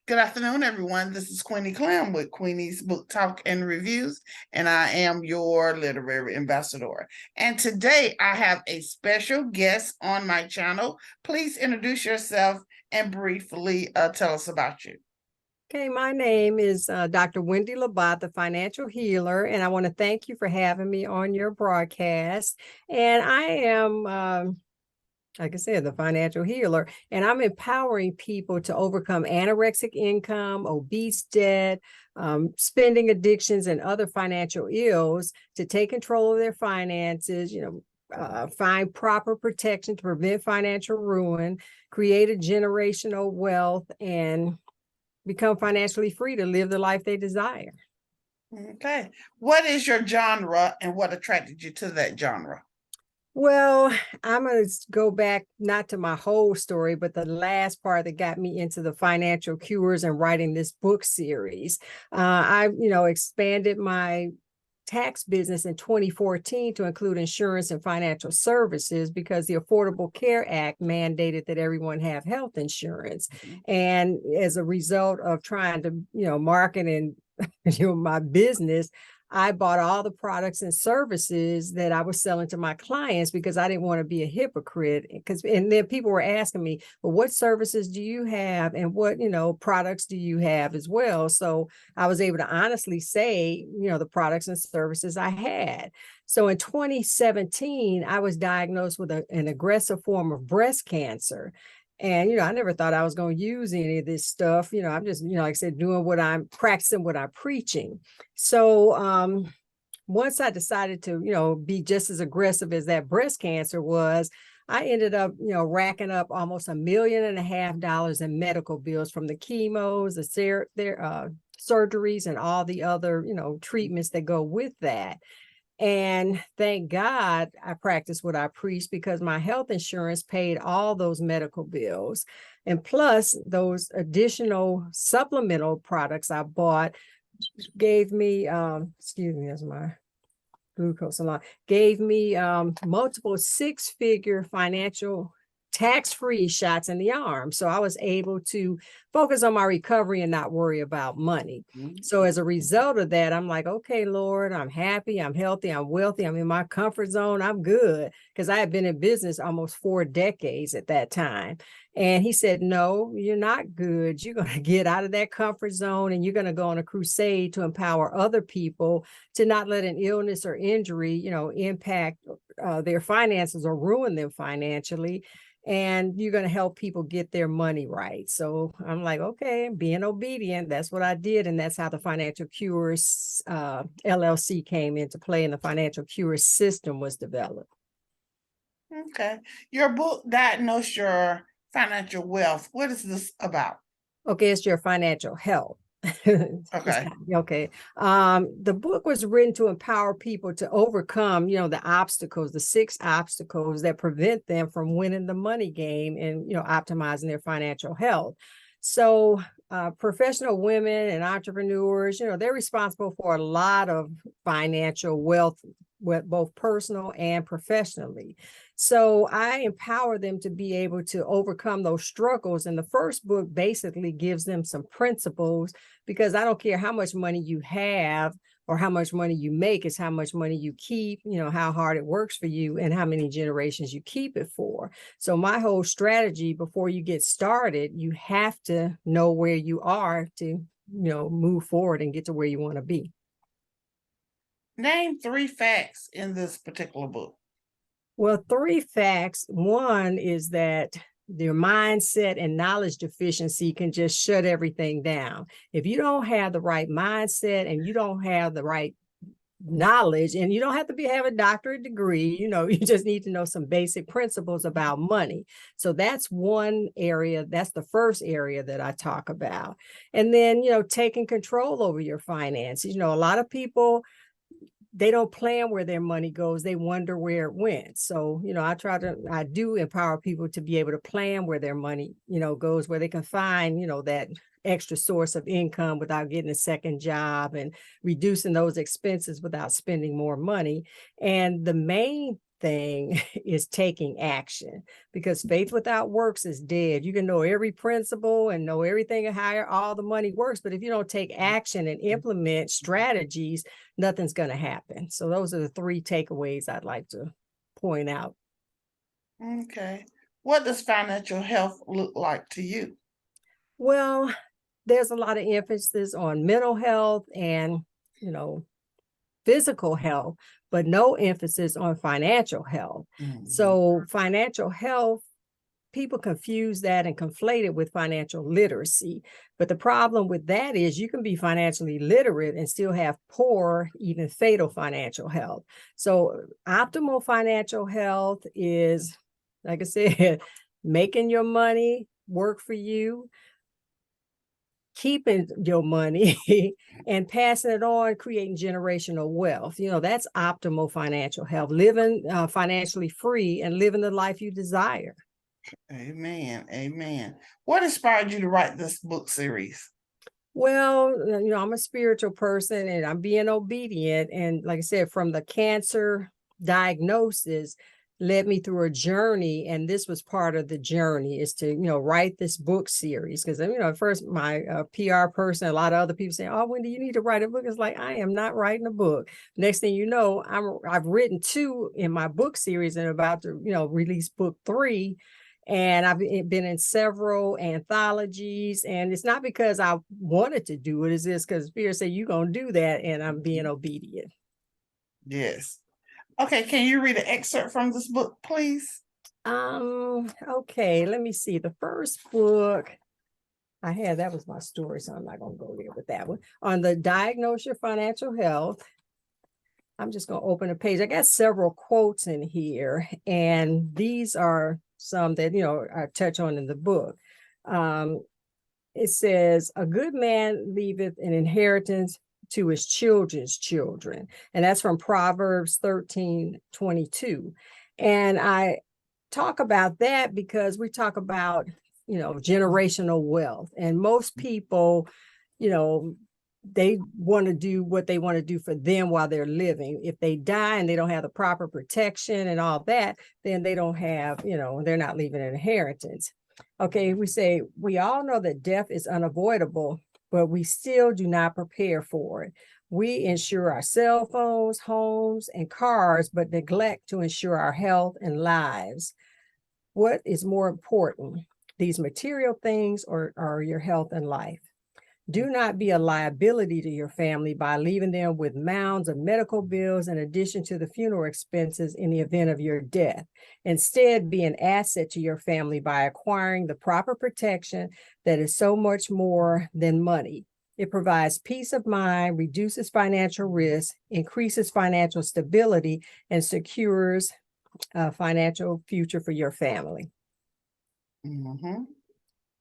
Good afternoon, everyone. This is Queenie Clem with Queenie's Book Talk and Reviews, and I am your literary ambassador. And today I have a special guest on my channel. Please introduce yourself and briefly tell us about you. Okay, my name is Dr. Wendy Labat, the financial healer, and I want to thank you for having me on your broadcast. And I am, like I said, the financial healer, and I'm empowering people to overcome anorexic income, obese debt, spending addictions, and other financial ills to take control of their finances, find proper protection to prevent financial ruin, create a generational wealth, and become financially free to live the life they desire. Okay. What is your genre and what attracted you to that genre? Well, I'm going to go back not to my whole story, but the last part that got me into the financial cures and writing this book series. I expanded my tax business in 2014 to include insurance and financial services because the Affordable Care Act mandated that everyone have health insurance. And as a result of trying to, market and my business, I bought all the products and services that I was selling to my clients because I didn't want to be a hypocrite. And then people were asking me, well, what services do you have and what, products do you have as well? So I was able to honestly say, the products and services I had. So in 2017, I was diagnosed with an aggressive form of breast cancer. And, I never thought I was going to use any of this stuff. I'm just, like I said, doing what I'm practicing, what I'm preaching. So once I decided to, be just as aggressive as that breast cancer was, I ended up, racking up almost $1.5 million in medical bills from the chemos, the surgeries, and all the other, treatments that go with that. And thank God I practiced what I preach because my health insurance paid all those medical bills. And plus those additional supplemental products I bought gave me, that's my glucose alarm, gave me multiple six-figure financial tax-free shots in the arm. So I was able to focus on my recovery and not worry about money. So as a result of that, I'm like, okay, Lord, I'm happy, I'm healthy, I'm wealthy, I'm in my comfort zone, I'm good. Because I had been in business almost 4 decades at that time. And he said, no, you're not good. You're going to get out of that comfort zone and you're going to go on a crusade to empower other people to not let an illness or injury, impact their finances or ruin them financially. And you're going to help people get their money right. So I'm like, okay, being obedient. That's what I did. And that's how the Financial Cures LLC came into play and the Financial Cures system was developed. Okay. Your book, Diagnose Your Financial Wealth. What is this about? Okay, it's your financial health. Okay. Okay. The book was written to empower people to overcome, the obstacles, the 6 obstacles that prevent them from winning the money game and, optimizing their financial health. So professional women and entrepreneurs, they're responsible for a lot of financial wealth, both personal and professionally. So I empower them to be able to overcome those struggles. And the first book basically gives them some principles because I don't care how much money you have or how much money you make, it's how much money you keep, how hard it works for you and how many generations you keep it for. So my whole strategy before you get started, you have to know where you are to, move forward and get to where you want to be. Name 3 facts in this particular book. Well, 3 facts. One is that their mindset and knowledge deficiency can just shut everything down. If you don't have the right mindset and you don't have the right knowledge, and you don't have to have a doctorate degree, you just need to know some basic principles about money. So that's one area. That's the first area that I talk about. And then, taking control over your finances. A lot of people, they don't plan where their money goes. They wonder where it went. So, I do empower people to be able to plan where their money, goes, where they can find, that extra source of income without getting a second job and reducing those expenses without spending more money. And the main thing is taking action, because faith without works is dead. You can know every principle and know everything and how all the money works, but if you don't take action and implement strategies, nothing's going to happen. So those are the 3 takeaways I'd like to point out. Okay. What does financial health look like to you? Well, there's a lot of emphasis on mental health and, physical health, but no emphasis on financial health. So financial health, people confuse that and conflate it with financial literacy. But the problem with that is you can be financially literate and still have poor, even fatal financial health. So optimal financial health is, like I said, making your money work for you, keeping your money and passing it on, creating generational wealth. That's optimal financial health, living financially free and living the life you desire. Amen. Amen. What inspired you to write this book series? Well, I'm a spiritual person and I'm being obedient. And like I said, from the cancer diagnosis, led me through a journey, and this was part of the journey, is to write this book series. Because at first my PR person, a lot of other people say, "Oh, Wendy, you need to write a book." It's like, I am not writing a book. Next thing you know, I've written 2 in my book series and about to release book 3. And I've been in several anthologies, and it's not because I wanted to do it. It's just because Spirit said, "You're going to do that," and I'm being obedient. Yes. Okay, can you read an excerpt from this book, please? Okay, let me see. The first book I had, that was my story, so I'm not going to go there with that one. On the Diagnose Your Financial Health, I'm just going to open a page. I got several quotes in here, and these are some that, I touch on in the book. It says, "A good man leaveth an inheritance to his children's children." And that's from Proverbs 13:22. And I talk about that because we talk about, generational wealth. And most people, they want to do what they want to do for them while they're living. If they die and they don't have the proper protection and all that, then they don't have, they're not leaving an inheritance. Okay, we say, we all know that death is unavoidable, but we still do not prepare for it. We insure our cell phones, homes, and cars, but neglect to insure our health and lives. What is more important, these material things or your health and life? Do not be a liability to your family by leaving them with mounds of medical bills in addition to the funeral expenses in the event of your death. Instead, be an asset to your family by acquiring the proper protection that is so much more than money. It provides peace of mind, reduces financial risk, increases financial stability, and secures a financial future for your family.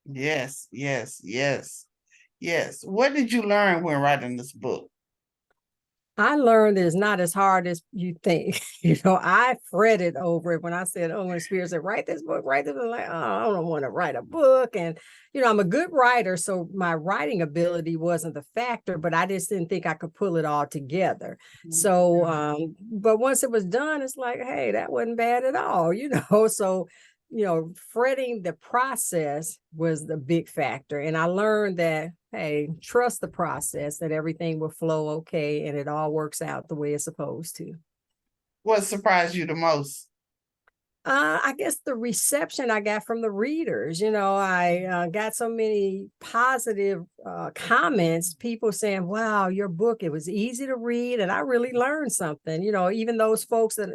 Yes, yes, yes. Yes. What did you learn when writing this book? I learned it's not as hard as you think. I fretted over it when I said, "Oh, when Spirit said, write this book, write this." I'm like, "Oh, I don't want to write a book." And, I'm a good writer, so my writing ability wasn't the factor, but I just didn't think I could pull it all together. So, but once it was done, it's like, hey, that wasn't bad at all, So, fretting the process was the big factor. And I learned that, hey, trust the process, that everything will flow okay and it all works out the way it's supposed to. What surprised you the most? I guess the reception I got from the readers. I got so many positive comments, people saying, "Wow, your book, it was easy to read and I really learned something." Even those folks that,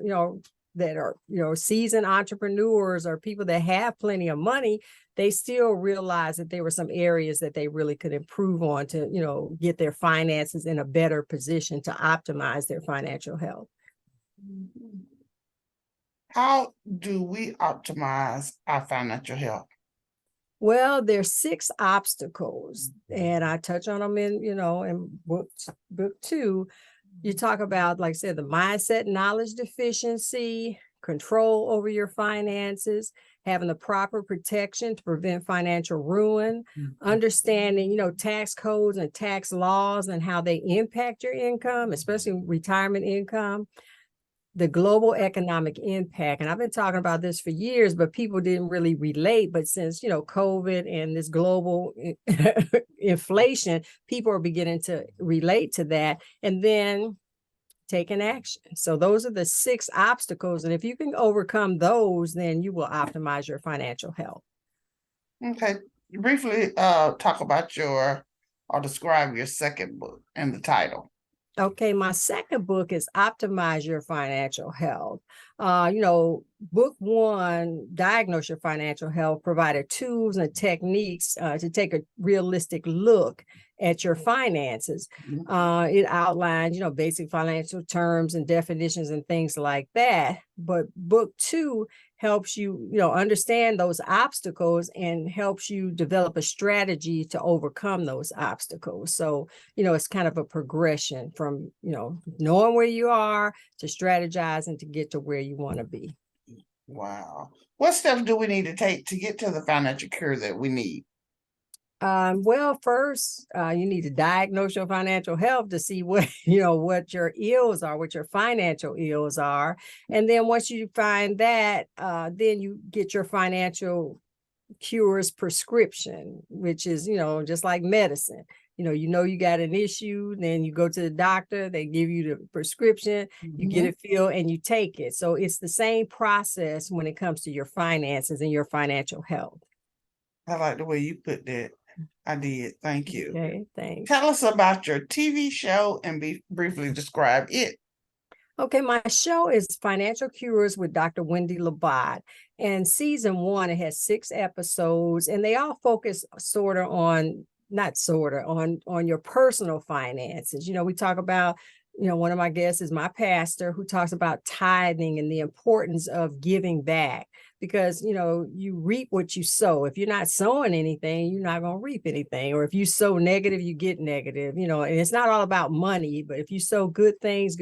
that are, seasoned entrepreneurs or people that have plenty of money, they still realize that there were some areas that they really could improve on to, get their finances in a better position to optimize their financial health. How do we optimize our financial health? Well, there's 6 obstacles, and I touch on them in book 2. You talk about, like I said, the mindset knowledge deficiency, control over your finances, having the proper protection to prevent financial ruin, understanding, tax codes and tax laws and how they impact your income, especially retirement income, the global economic impact. And I've been talking about this for years, but people didn't really relate. But since, COVID and this global inflation, people are beginning to relate to that. And then taking action. So those are the 6 obstacles. And if you can overcome those, then you will optimize your financial health. Okay. Briefly talk about or describe your second book and the title. Okay, my second book is Optimize Your Financial Health. Book 1, Diagnose Your Financial Health, provided tools and techniques to take a realistic look at your finances. It outlines, basic financial terms and definitions and things like that. But book 2 helps you, understand those obstacles and helps you develop a strategy to overcome those obstacles. So, it's kind of a progression from, knowing where you are to strategizing to get to where you want to be. Wow. What steps do we need to take to get to the financial cure that we need? Well, first, you need to diagnose your financial health to see what, what your ills are, what your financial ills are. And then once you find that, then you get your financial cures prescription, which is, just like medicine. You got an issue, then you go to the doctor, they give you the prescription, you get it filled and you take it. So it's the same process when it comes to your finances and your financial health. I like the way you put that. I did. Thank you. Okay, thanks. Tell us about your TV show and briefly describe it. Okay, my show is Financial Cures with Dr. Wendy Labat. And season 1, it has 6 episodes, and they all focus on your personal finances. We talk about, one of my guests is my pastor, who talks about tithing and the importance of giving back, because, you reap what you sow. If you're not sowing anything, you're not going to reap anything. Or if you sow negative, you get negative, and it's not all about money, but if you sow good things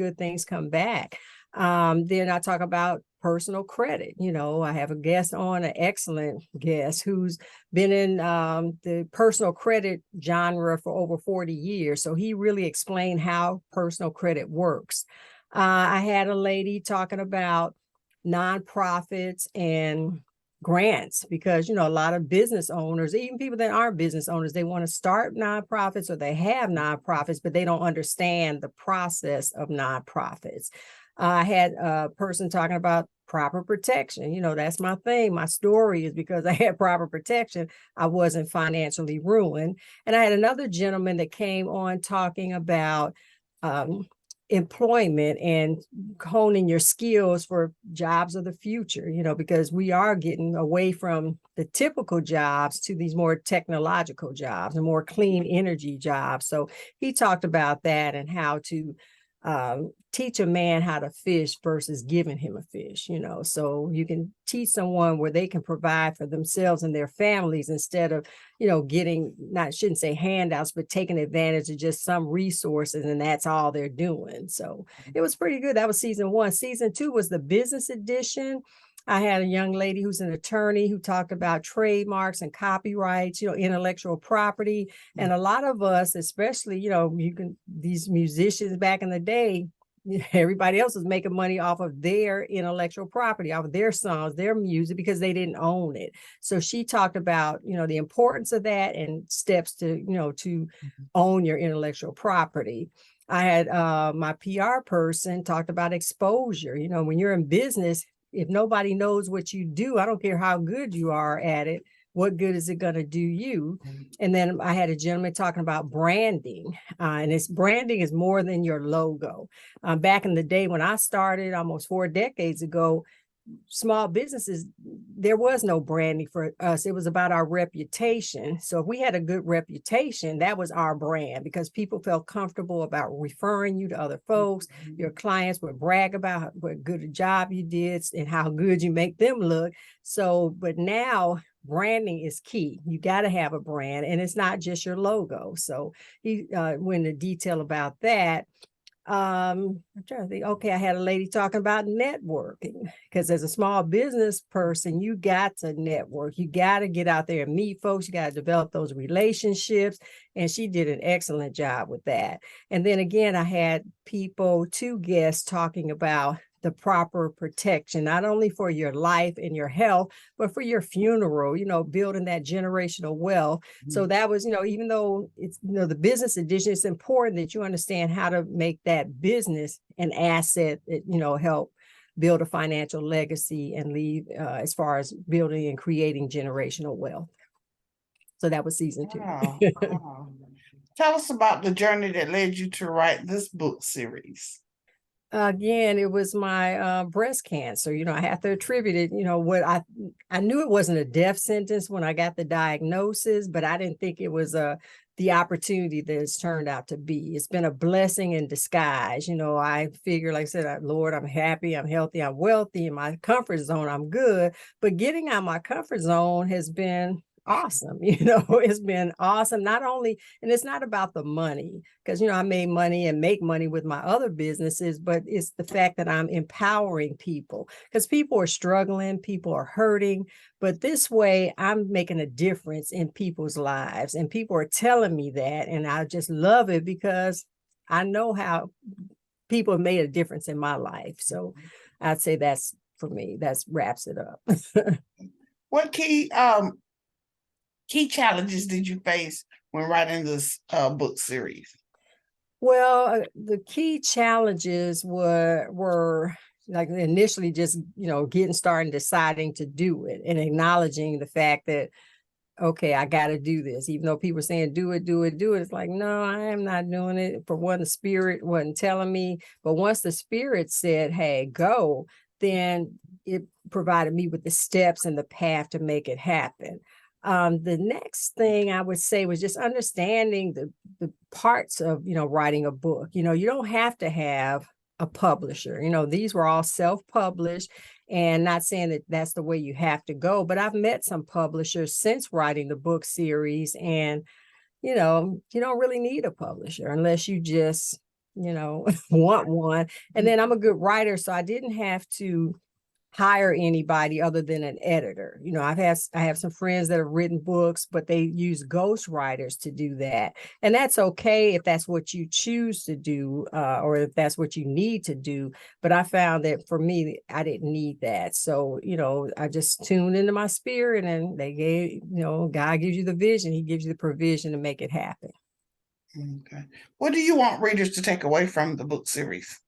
come back. Then I talk about personal credit. I have a guest on, an excellent guest, who's been in the personal credit genre for over 40 years. So he really explained how personal credit works. I had a lady talking about nonprofits and grants, because, a lot of business owners, even people that aren't business owners, they want to start nonprofits or they have nonprofits, but they don't understand the process of nonprofits. I had a person talking about proper protection. That's my thing. My story is because I had proper protection, I wasn't financially ruined. And I had another gentleman that came on talking about employment and honing your skills for jobs of the future, because we are getting away from the typical jobs to these more technological jobs and more clean energy jobs. So he talked about that and how to teach a man how to fish versus giving him a fish, so you can teach someone where they can provide for themselves and their families instead of, getting, shouldn't say handouts, but taking advantage of just some resources, and that's all they're doing. So it was pretty good. That was season 1. Season 2 was the business edition. I had a young lady who's an attorney who talked about trademarks and copyrights, intellectual property. And a lot of us, especially, these musicians back in the day, everybody else was making money off of their intellectual property, off of their songs, their music, because they didn't own it. So she talked about, the importance of that and steps to, to own your intellectual property. I had my PR person talked about exposure. When you're in business, if nobody knows what you do, I don't care how good you are at it, what good is it going to do you? And then I had a gentleman talking about branding, and it's branding is more than your logo. Back in the day when I started almost 4 decades ago, small businesses, there was no branding for us. It was about our reputation. So if we had a good reputation, that was our brand, because people felt comfortable about referring you to other folks. Your clients would brag about what good a job you did and how good you make them look. So, but now branding is key. You got to have a brand, and it's not just your logo. So he went into detail about that. I'm trying to think. Okay, I had a lady talking about networking, because as a small business person, you got to network. You got to get out there and meet folks. You got to develop those relationships. And she did an excellent job with that. And then again, I had 2 guests talking about the proper protection, not only for your life and your health, but for your funeral, building that generational wealth. So that was, even though it's, the business edition, it's important that you understand how to make that business an asset that, help build a financial legacy and leave as far as building and creating generational wealth. So that was season 2. Wow. Wow. Tell us about the journey that led you to write this book series. Again, it was my breast cancer. I have to attribute it, what I knew it wasn't a death sentence when I got the diagnosis, but I didn't think it was the opportunity that it's turned out to be. It's been a blessing in disguise. I figure, like I said, Lord, I'm happy, I'm healthy, I'm wealthy, in my comfort zone, I'm good. But getting out of my comfort zone has been awesome. It's been awesome. Not only, and it's not about the money, because I made money and make money with my other businesses, but it's the fact that I'm empowering people, because people are struggling, people are hurting, but this way I'm making a difference in people's lives, and people are telling me that, and I just love it because I know how people have made a difference in my life. So I'd say that's, for me, that's wraps it up. What key challenges did you face when writing this book series? Well, the key challenges were like initially just, getting started and deciding to do it and acknowledging the fact that, okay, I got to do this. Even though people are saying, do it, do it, do it. It's like, no, I am not doing it. For one, the spirit wasn't telling me. But once the spirit said, hey, go, then it provided me with the steps and the path to make it happen. The next thing I would say was just understanding the parts of, writing a book. You don't have to have a publisher. These were all self-published, and not saying that that's the way you have to go, but I've met some publishers since writing the book series, and, you don't really need a publisher unless you just, want one. And then I'm a good writer, so I didn't have to hire anybody other than an editor. I have some friends that have written books, but they use ghostwriters to do that. And that's okay if that's what you choose to do, or if that's what you need to do. But I found that for me, I didn't need that. So, I just tuned into my spirit, and they gave, God gives you the vision. He gives you the provision to make it happen. Okay. What do you want readers to take away from the book series?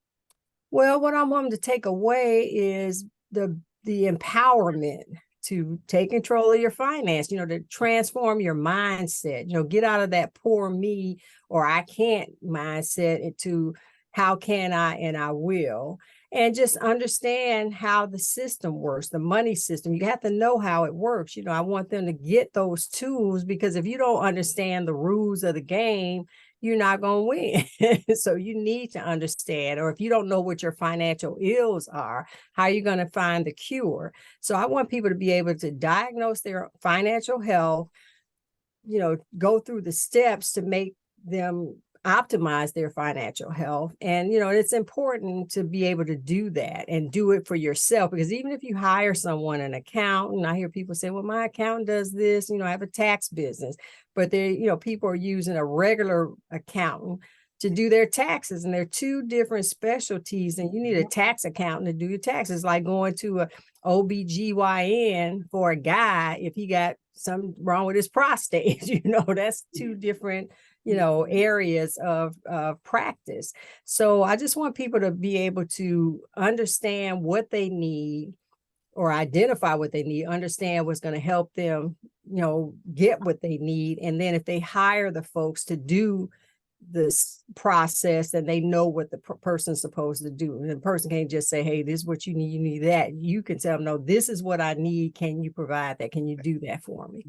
Well, what I want them to take away is the empowerment to take control of your finance, to transform your mindset, get out of that poor me or I can't mindset into how can I and I will, and just understand how the system works, the money system. You have to know how it works. I want them to get those tools, because if you don't understand the rules of the game, you're not going to win. So you need to understand, or if you don't know what your financial ills are, how are you going to find the cure? So I want people to be able to diagnose their financial health, go through the steps to make them optimize their financial health. And, it's important to be able to do that and do it for yourself, because even if you hire someone, an accountant, I hear people say, well, my accountant does this, I have a tax business, but people are using a regular accountant to do their taxes, and they're two different specialties, and you need a tax accountant to do your taxes, like going to a OBGYN for a guy if he got something wrong with his prostate. That's two different areas of practice. So I just want people to be able to understand what they need, or identify what they need, understand what's going to help them, get what they need. And then if they hire the folks to do this process, then they know what the person's supposed to do. And the person can't just say, hey, this is what you need that. You can tell them, no, this is what I need. Can you provide that? Can you do that for me?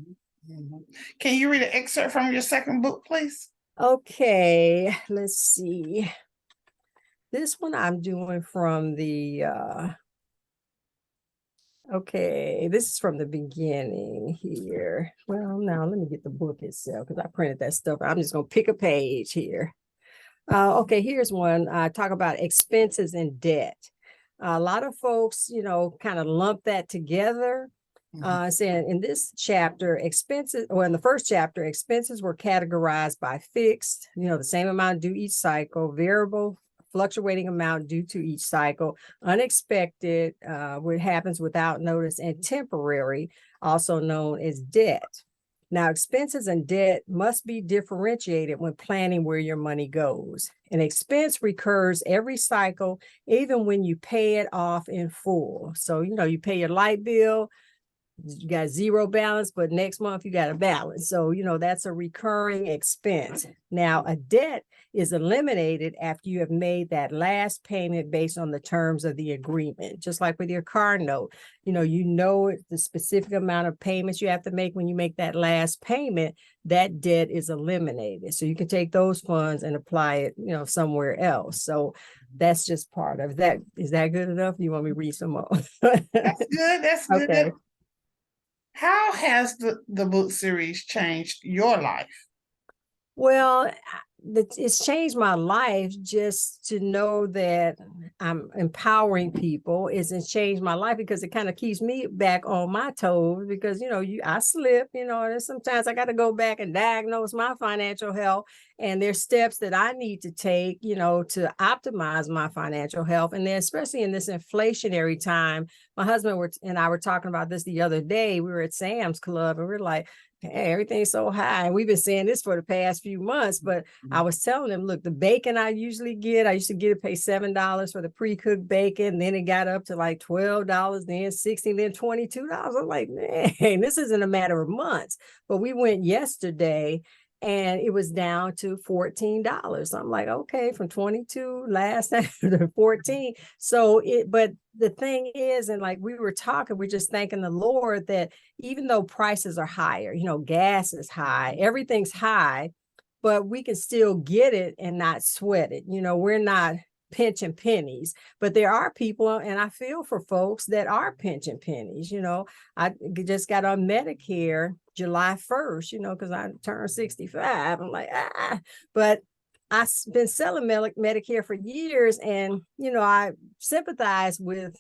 Can you read an excerpt from your second book, please? Okay, let's see. This one I'm doing from the, okay, this is from the beginning here. Well, now let me get the book itself, because I printed that stuff. I'm just going to pick a page here. Okay, here's one. Talk about expenses and debt. A lot of folks, kind of lump that together. Saying in this chapter, expenses, or in the first chapter, expenses were categorized by fixed, the same amount due each cycle, variable fluctuating amount due to each cycle, unexpected, what happens without notice, and temporary, also known as debt. Now, expenses and debt must be differentiated when planning where your money goes. An expense recurs every cycle, even when you pay it off in full. So, you pay your light bill, you got zero balance, but next month you got a balance. So, that's a recurring expense. Now, a debt is eliminated after you have made that last payment based on the terms of the agreement. Just like with your car note, the specific amount of payments you have to make when you make that last payment, that debt is eliminated. So you can take those funds and apply it, somewhere else. So that's just part of that. Is that good enough? You want me to read some more? That's good. That's good. Okay. How has the book series changed your life? Well, it's changed my life just to know that I'm empowering people. It's changed my life because it kind of keeps me back on my toes because, I slip, and sometimes I got to go back and diagnose my financial health. And there's steps that I need to take, to optimize my financial health. And then especially in this inflationary time, my husband and I were talking about this the other day. We were at Sam's Club and we're like, hey, everything's so high. And we've been saying this for the past few months, but I was telling him, look, the bacon I used to get pay $7 for the pre-cooked bacon. Then it got up to like $12, then $16, then $22. I'm like, man, this isn't a matter of months. But we went yesterday and it was down to $14. I'm like, okay, from 22 last time to 14. But the thing is, and like we were talking, we're just thanking the Lord that even though prices are higher, gas is high, everything's high, but we can still get it and not sweat it. We're not pinching pennies, but there are people, and I feel for folks that are pinching pennies. I just got on Medicare July 1st, because I turned 65. I'm like, but I've been selling Medicare for years, and I sympathize with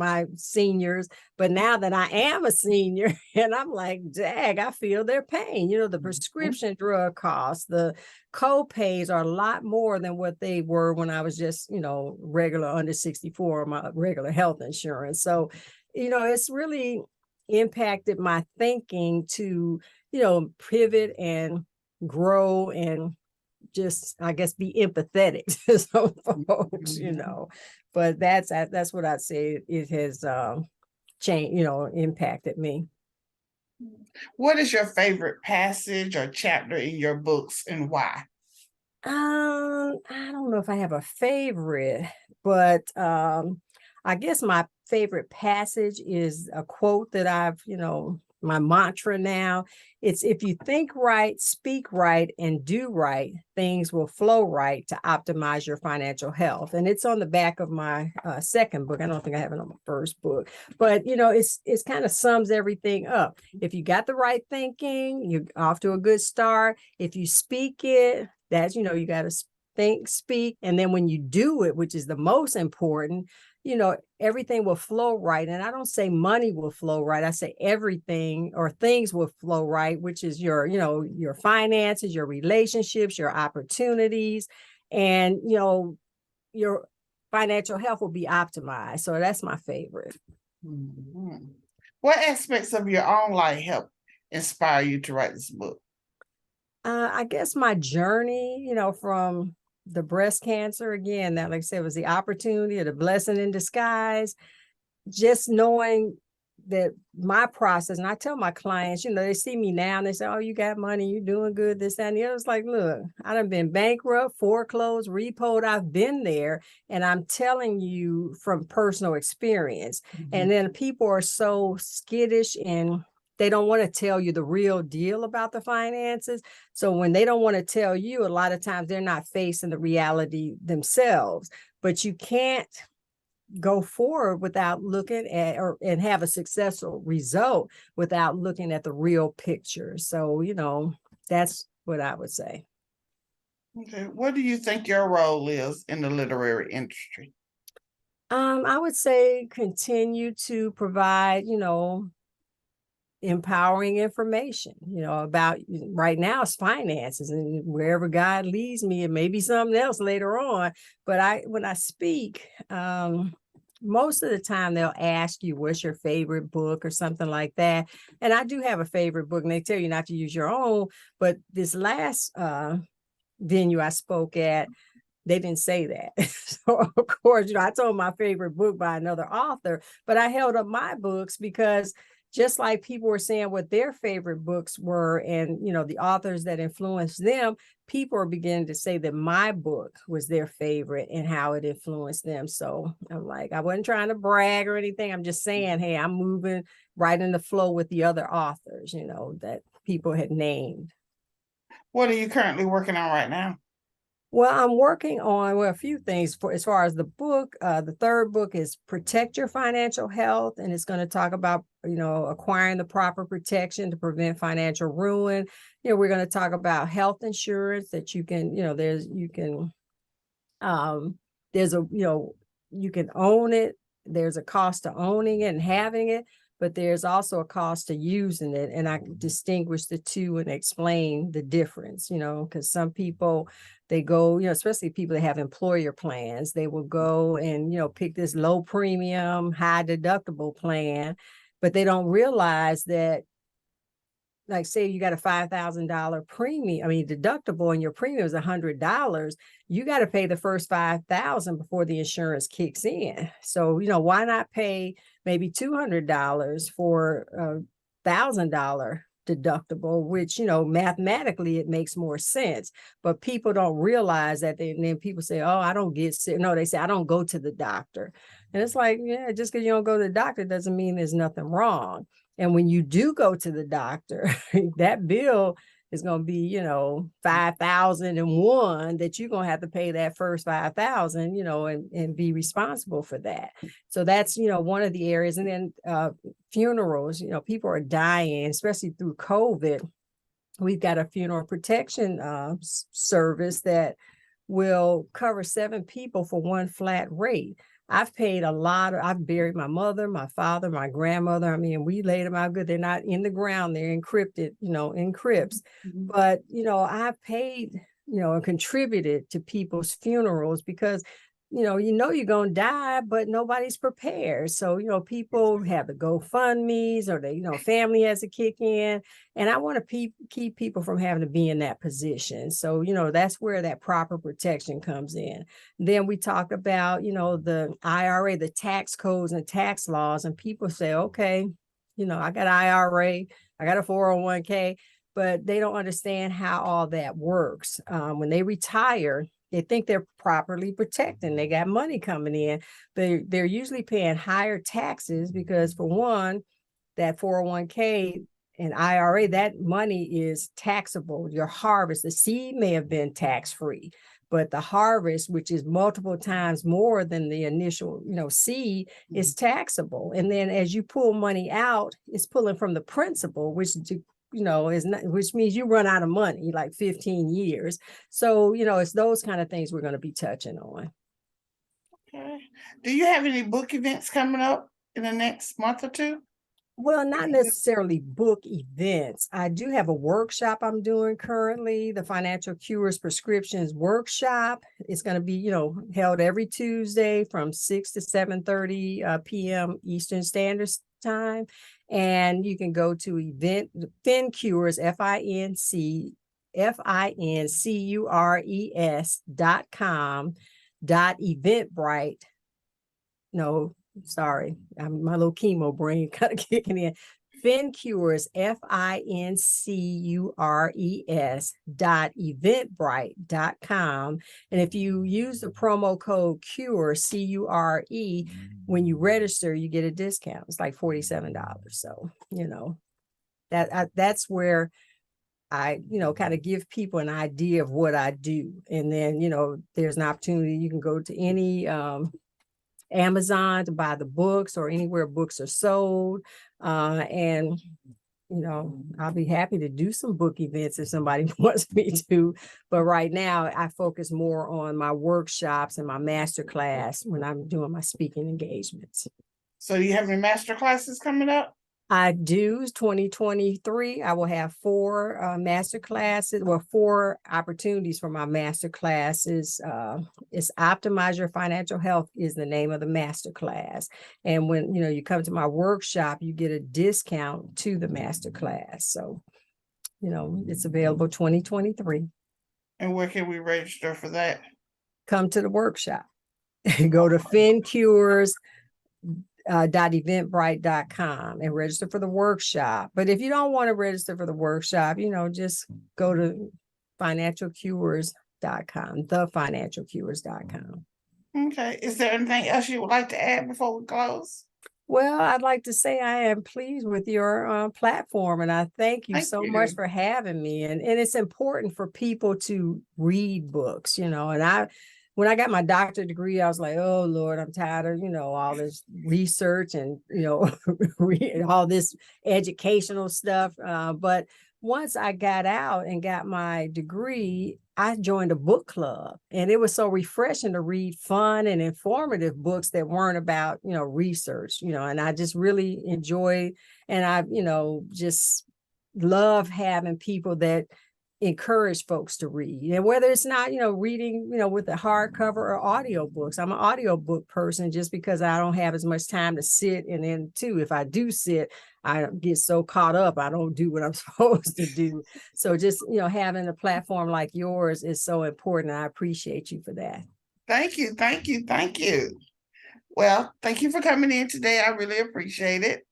my seniors, but now that I am a senior and I'm like, dag, I feel their pain. The prescription drug costs, the co-pays are a lot more than what they were when I was just, regular under 64, my regular health insurance. So, it's really impacted my thinking to, pivot and grow and just, I guess, be empathetic to some folks, but that's what I'd say. It has changed, impacted me. What is your favorite passage or chapter in your books and why? I don't know if I have a favorite, but I guess my favorite passage is a quote that I've, my mantra now. It's, if you think right, speak right, and do right, things will flow right to optimize your financial health. And it's on the back of my second book. I don't think I have it on my first book, but it's kind of sums everything up. If you got the right thinking, you're off to a good start. If you speak it, that's, you got to think, speak. And then when you do it, which is the most important, everything will flow right. And I don't say money will flow right. I say everything or things will flow right, which is your, your finances, your relationships, your opportunities, and, your financial health will be optimized. So that's my favorite. Mm-hmm. What aspects of your own life help inspire you to write this book? I guess my journey, from the breast cancer, again, that, like I said, was the opportunity or the blessing in disguise. Just knowing that my process, and I tell my clients, they see me now and they say, oh, you got money, you're doing good, this, that, and the other. It's like, look, I done been bankrupt, foreclosed, repoed. I've been there. And I'm telling you from personal experience. Mm-hmm. And then people are so skittish and they don't want to tell you the real deal about the finances. So when they don't want to tell you, a lot of times they're not facing the reality themselves. But you can't go forward without looking at and have a successful result without looking at the real picture. So, that's what I would say. Okay. What do you think your role is in the literary industry? I would say continue to provide, empowering information, about right now it's finances, and wherever God leads me, it may be something else later on. But when I speak, most of the time they'll ask you, what's your favorite book or something like that. And I do have a favorite book, and they tell you not to use your own. But this last venue I spoke at, they didn't say that. So of course, I told my favorite book by another author, but I held up my books because just like people were saying what their favorite books were, and the authors that influenced them, people are beginning to say that my book was their favorite and how it influenced them. So I'm like, I wasn't trying to brag or anything. I'm just saying, hey, I'm moving right in the flow with the other authors, that people had named. What are you currently working on right now? Well, I'm working on a few things as far as the book. The third book is Protect Your Financial Health, and it's going to talk about, acquiring the proper protection to prevent financial ruin. We're going to talk about health insurance that you can, you can own it. There's a cost to owning it and having it, but there's also a cost to using it. And I distinguish the two and explain the difference, because some people, they go, especially people that have employer plans, they will go and, pick this low premium, high deductible plan, but they don't realize that, like, say you got a $5,000 deductible, and your premium is $100, you got to pay the first $5,000 before the insurance kicks in. So, why not pay maybe $200 for $1,000 deductible, which, mathematically it makes more sense, but people don't realize that. And then people say, oh, I don't get sick. No, they say, I don't go to the doctor. And it's like, yeah, just because you don't go to the doctor doesn't mean there's nothing wrong. And when you do go to the doctor, that bill is going to be, 5,001 that you're going to have to pay that first 5,000, and be responsible for that. So that's, one of the areas. And then funerals, people are dying, especially through COVID. We've got a funeral protection service that will cover 7 people for one flat rate. I've paid I've buried my mother, my father, my grandmother. We laid them out good. They're not in the ground. They're encrypted, in crypts. Mm-hmm. But, I've paid, and contributed to people's funerals because, you're going to die, but nobody's prepared. So, people have the GoFundMes, or they, family has to kick in. And I want to keep people from having to be in that position. So, that's where that proper protection comes in. Then we talk about, the IRA, the tax codes and tax laws. And people say, okay, I got IRA, I got a 401k, but they don't understand how all that works. When they retire, they think they're properly protected. They got money coming in. They're usually paying higher taxes because, for one, that 401k and IRA, that money is taxable. Your harvest, the seed may have been tax-free, but the harvest, which is multiple times more than the initial, seed, is taxable. And then as you pull money out, it's pulling from the principal, which is not, which means you run out of money like 15 years. So, it's those kind of things we're going to be touching on. Okay. Do you have any book events coming up in the next month or two? Well, not necessarily book events. I do have a workshop I'm doing currently, the Financial Cures Prescriptions Workshop. It's going to be, held every Tuesday from 6 to 7:30 p.m. Eastern Standard Time. And you can go to FinCures, FINCures.com.eventbrite. No, sorry, my little chemo brain kind of kicking in. FinCures, FINCURES.eventbrite.com. And if you use the promo code CURE, CURE, when you register, you get a discount. It's like $47. So, that's where I, kind of give people an idea of what I do. And then, there's an opportunity. You can go to any Amazon to buy the books, or anywhere books are sold. And, I'll be happy to do some book events if somebody wants me to. But right now, I focus more on my workshops and my master class when I'm doing my speaking engagements. So do you have any master classes coming up? I do. 2023, I will have 4 master classes, well, 4 opportunities for my master classes. It's Optimize Your Financial Health is the name of the master class. And when you come to my workshop, you get a discount to the master class. So, it's available 2023. And where can we register for that? Come to the workshop. Go to FinCures.eventbrite.com and register for the workshop. But if you don't want to register for the workshop, just go to financialcures.com, thefinancialcures.com. Okay. Is there anything else you would like to add before we close? Well, I'd like to say I am pleased with your platform, and I thank you so much for having me. And it's important for people to read books, and when I got my doctorate degree, I was like, oh Lord, I'm tired of, all this research and, all this educational stuff. But once I got out and got my degree, I joined a book club, and it was so refreshing to read fun and informative books that weren't about, research, and I just really enjoyed, and I, just love having people that encourage folks to read, and whether it's not reading with a hardcover or audiobooks. I'm an audiobook person just because I don't have as much time to sit, and then too, if I do sit, I get so caught up I don't do what I'm supposed to do. So just having a platform like yours is so important. I appreciate you for that. Thank you. Well, thank you for coming in today. I really appreciate it.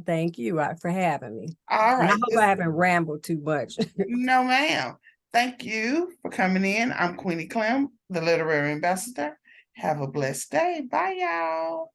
Thank you for having me. All right. And I hope I haven't rambled too much. No, ma'am. Thank you for coming in. I'm Queenie Clem, the Literary Ambassador. Have a blessed day. Bye, y'all.